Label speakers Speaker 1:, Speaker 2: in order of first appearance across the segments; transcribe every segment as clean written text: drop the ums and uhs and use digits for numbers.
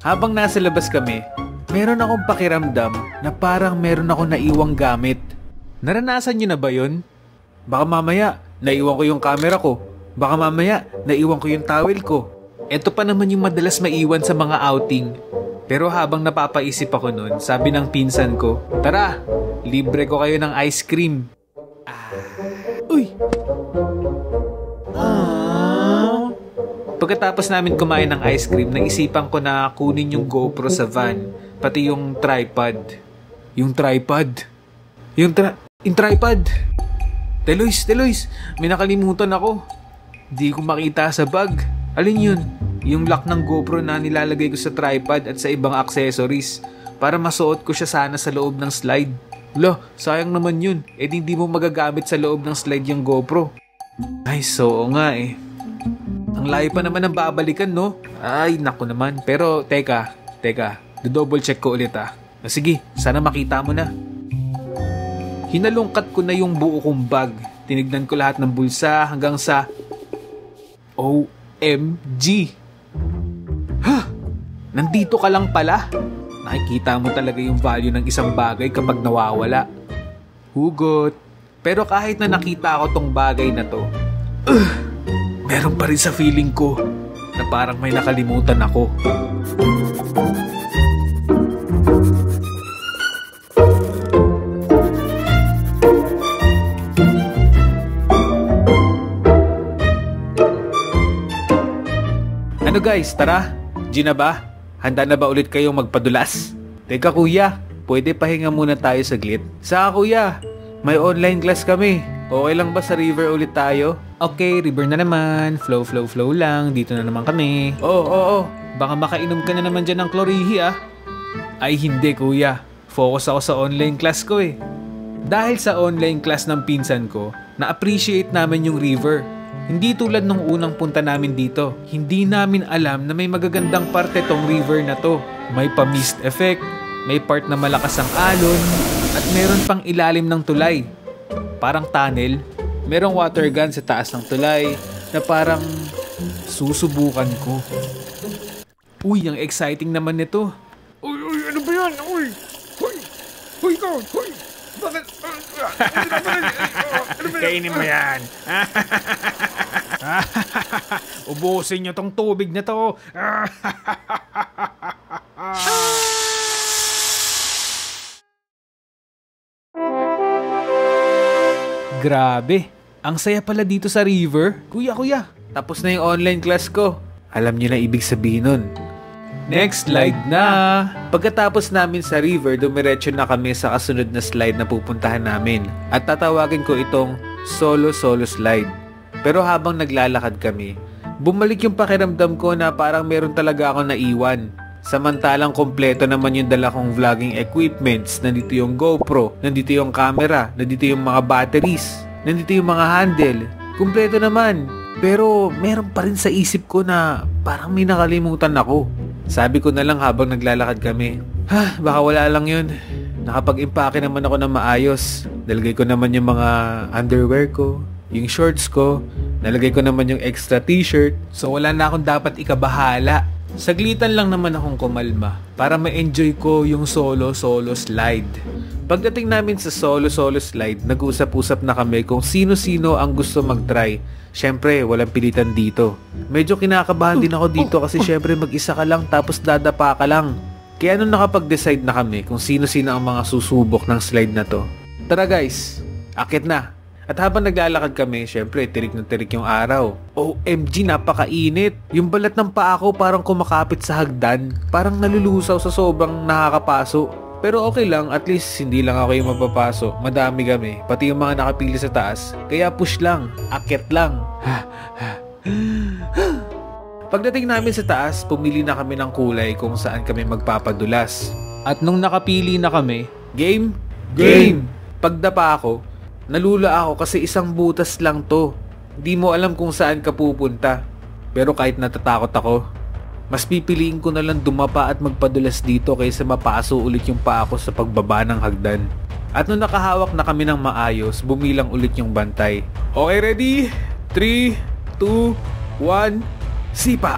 Speaker 1: Habang nasa labas kami, meron akong pakiramdam na parang meron akong naiwang gamit. Naranasan nyo na ba yun? Baka mamaya, naiwan ko yung camera ko. Baka mamaya, naiwan ko yung towel ko. Ito pa naman yung madalas maiwan sa mga outing. Pero habang napapaisip ako nun, sabi ng pinsan ko, tara, libre ko kayo ng ice cream. Uy! Pagkatapos namin kumain ng ice cream, naisipan ko na kunin yung GoPro sa van, pati yung tripod. Yung tripod? Yung tripod! Delois, may nakalimutan ako. Di ko makita sa bag. Alin yun? Yung lock ng GoPro na nilalagay ko sa tripod at sa ibang accessories para masuot ko siya sana sa loob ng slide. Lo, sayang naman yun. Hindi mo magagamit sa loob ng slide yung GoPro. Ay, so nga eh. Ang layo pa naman ng babalikan, no? Ay, naku naman. Pero, teka. Do-double check ko ulit Sige, sana makita mo na. Hinalungkat ko na yung buo kong bag. Tinignan ko lahat ng bulsa hanggang sa OMG! Nandito ka lang pala. Nakikita mo talaga yung value ng isang bagay kapag nawawala. Hugot. Pero kahit na nakita ko tong bagay na to, meron pa rin sa feeling ko na parang may nakalimutan ako. Ano guys, tara? G na ba? Handa na ba ulit kayong magpadulas? Teka kuya, pwede pahinga muna tayo saglit? Saka kuya, may online class kami. Okay lang ba sa river ulit tayo? Okay, river na naman. Flow lang. Dito na naman kami. Oo. Baka makainom ka na naman dyan ng klorihi Ay hindi kuya. Focus ako sa online class ko eh. Dahil sa online class ng pinsan ko, na-appreciate namin yung river. Hindi tulad nung unang punta namin dito. Hindi namin alam na may magagandang parte tong river na to. May pa-mist effect, may part na malakas ang alon, at meron pang ilalim ng tulay. Parang tunnel. Merong water gun sa taas ng tulay na parang susubukan ko. Uy, ang exciting naman nito. Uy, ano ba yan? Uy, ikaw, bakit? Kainin mo yan. Ubusin nyo tong tubig na to. Grabe, ang saya pala dito sa river. Kuya, tapos na yung online class ko. Alam nyo na ibig sabihin nun. Next slide na! Pagkatapos namin sa river, dumiretso na kami sa kasunod na slide na pupuntahan namin. At tatawagin ko itong solo slide. Pero habang naglalakad kami, bumalik yung pakiramdam ko na parang meron talaga akong naiwan. Samantalang kompleto naman yung dala kong vlogging equipments. Nandito yung GoPro, nandito yung camera, nandito yung mga batteries, nandito yung mga handle. Kompleto naman. Pero meron pa rin sa isip ko na parang may nakalimutan ako. Sabi ko na lang habang naglalakad kami, baka wala lang yun. Nakapag-impake naman ako ng maayos. Nalagay ko naman yung mga underwear ko, yung shorts ko, nalagay ko naman yung extra t-shirt. So wala na akong dapat ikabahala. Saglitan lang naman akong kumalma para ma-enjoy ko yung solo slide. Pagdating namin sa solo slide, nag-usap-usap na kami kung sino-sino ang gusto mag-try. Syempre, walang pilitan dito. Medyo kinakabahan din ako dito kasi syempre mag-isa ka lang tapos dadapa ka lang. Kaya nung nakapag-decide na kami kung sino-sino ang mga susubok ng slide na to. Tara guys, akit na. At habang naglalakad kami, syempre tirik na tirik yung araw. OMG, napakainit. Yung balat ng paa ko parang kumakapit sa hagdan. Parang nalulusaw sa sobrang nakakapaso. Pero okay lang, at least hindi lang ako yung mapapaso. Madami kami, pati yung mga nakapili sa taas. Kaya push lang, akit lang. Pagdating namin sa taas, pumili na kami ng kulay kung saan kami magpapadulas. At nung nakapili na kami, game! Pagdapa ako, nalula ako kasi isang butas lang to. Hindi mo alam kung saan ka pupunta. Pero kahit natatakot ako, mas pipiliin ko na lang dumapa at magpadulas dito kaysa mapaso ulit yung paa ko sa pagbaba ng hagdan. At nung nakahawak na kami ng maayos, bumilang ulit yung bantay. Okay, ready? 3, 2, 1, sipa!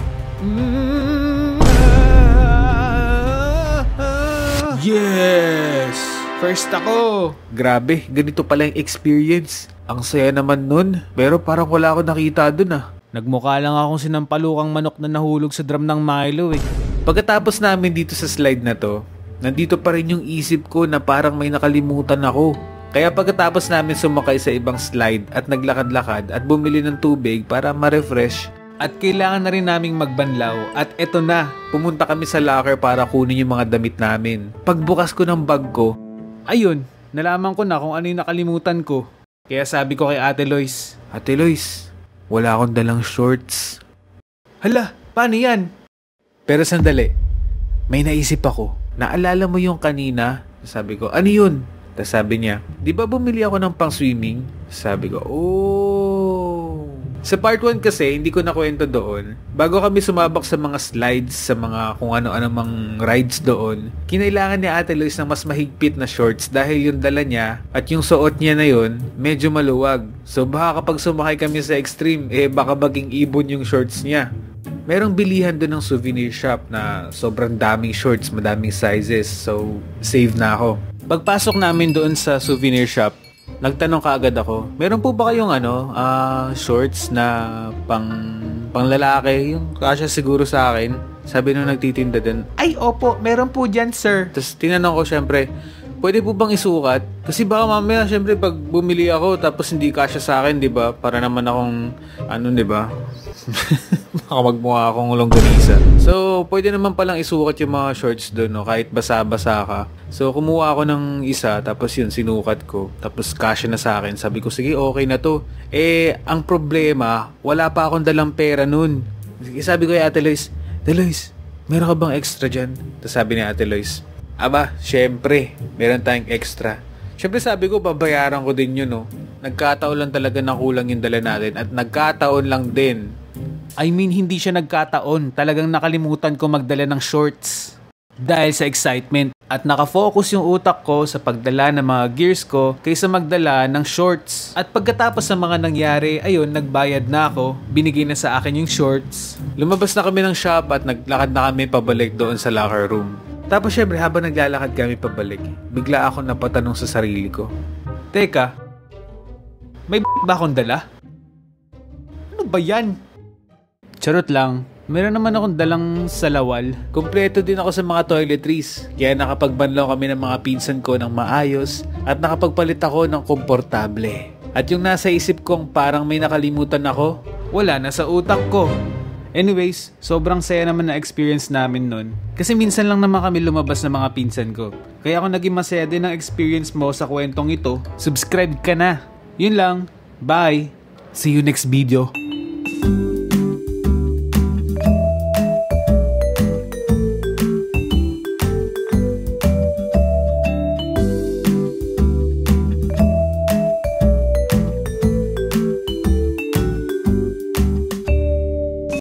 Speaker 1: First ako! Grabe, ganito pala yung experience. Ang saya naman nun, pero parang wala ako nakita dun ah. Nagmukha lang akong sinampalukang manok na nahulog sa drum ng Milo eh. Pagkatapos namin dito sa slide na to, nandito pa rin yung isip ko na parang may nakalimutan ako. Kaya pagkatapos namin sumakay sa ibang slide at naglakad-lakad at bumili ng tubig para ma-refresh, at kailangan na rin naming magbanlaw at eto na, pumunta kami sa locker para kunin yung mga damit namin. Pagbukas ko ng bag ko, ayun, nalaman ko na kung ano yung nakalimutan ko. Kaya sabi ko kay Ate Lois, Ate Lois, wala akong dalang shorts. Hala, paano yan? Pero sandali, may naisip ako. Naalala mo yung kanina? Sabi ko, ano yun? Tapos sabi niya, di ba bumili ako ng pang swimming? Sabi ko, oh. Sa part 1 kasi, hindi ko nakwento doon. Bago kami sumabak sa mga slides, sa mga kung ano-ano mang rides doon, kinailangan ni Ate Lois ng mas mahigpit na shorts dahil yung dala niya at yung suot niya na yun, medyo maluwag. So baka kapag sumakay kami sa extreme, baka baging ibon yung shorts niya. Merong bilihan doon ng souvenir shop na sobrang daming shorts, madaming sizes. So, save na ako. Pagpasok namin doon sa souvenir shop, nagtanong kaagad ako, meron po ba kayong shorts na pang lalaki? Yung kasya siguro sa akin. Sabi nung nagtitinda din, ay opo, meron po dyan sir. Tapos tinanong ko syempre, pwede po bang isukat? Kasi baka mamaya syempre pag bumili ako tapos hindi kasya sa akin, di ba? Para naman akong, di ba? Baka magmukha akong longganisa. So, pwede naman palang isukat yung mga shorts doon, no? Kahit basa-basa ka. So, kumuha ako ng isa, tapos yun, sinukat ko. Tapos, kasya na sa akin. Sabi ko, sige, okay na to. Ang problema, wala pa akong dalang pera nun. Sabi ko kay Ate Lois, Ate Lois, meron ka bang extra dyan? Tapos sabi ni Ate Lois, aba, syempre, meron tayong extra. Syempre sabi ko, babayaran ko din yun, no? Nagkataon lang talaga na kulang yung dala natin at nagkataon lang din. I mean, hindi siya nagkataon. Talagang nakalimutan ko magdala ng shorts. Dahil sa excitement at nakafocus yung utak ko sa pagdala ng mga gears ko kaysa magdala ng shorts. At pagkatapos ng mga nangyari, ayun, nagbayad na ako. Binigay na sa akin yung shorts. Lumabas na kami ng shop at naglakad na kami pabalik doon sa locker room. Tapos syempre, habang naglalakad kami pabalik, bigla ako napatanong sa sarili ko. Teka, may ba akong dala? Ano ba yan? Charot lang, meron naman akong dalang salawal. Kompleto din ako sa mga toiletries. Kaya nakapagbanlaw kami ng mga pinsan ko ng maayos at nakapagpalit ako ng komportable. At yung nasa isip kong parang may nakalimutan ako, wala na sa utak ko. Anyways, sobrang saya naman na experience namin nun. Kasi minsan lang naman kami lumabas ng mga pinsan ko. Kaya kung naging masaya din ang experience mo sa kwentong ito, subscribe ka na. Yun lang. Bye. See you next video.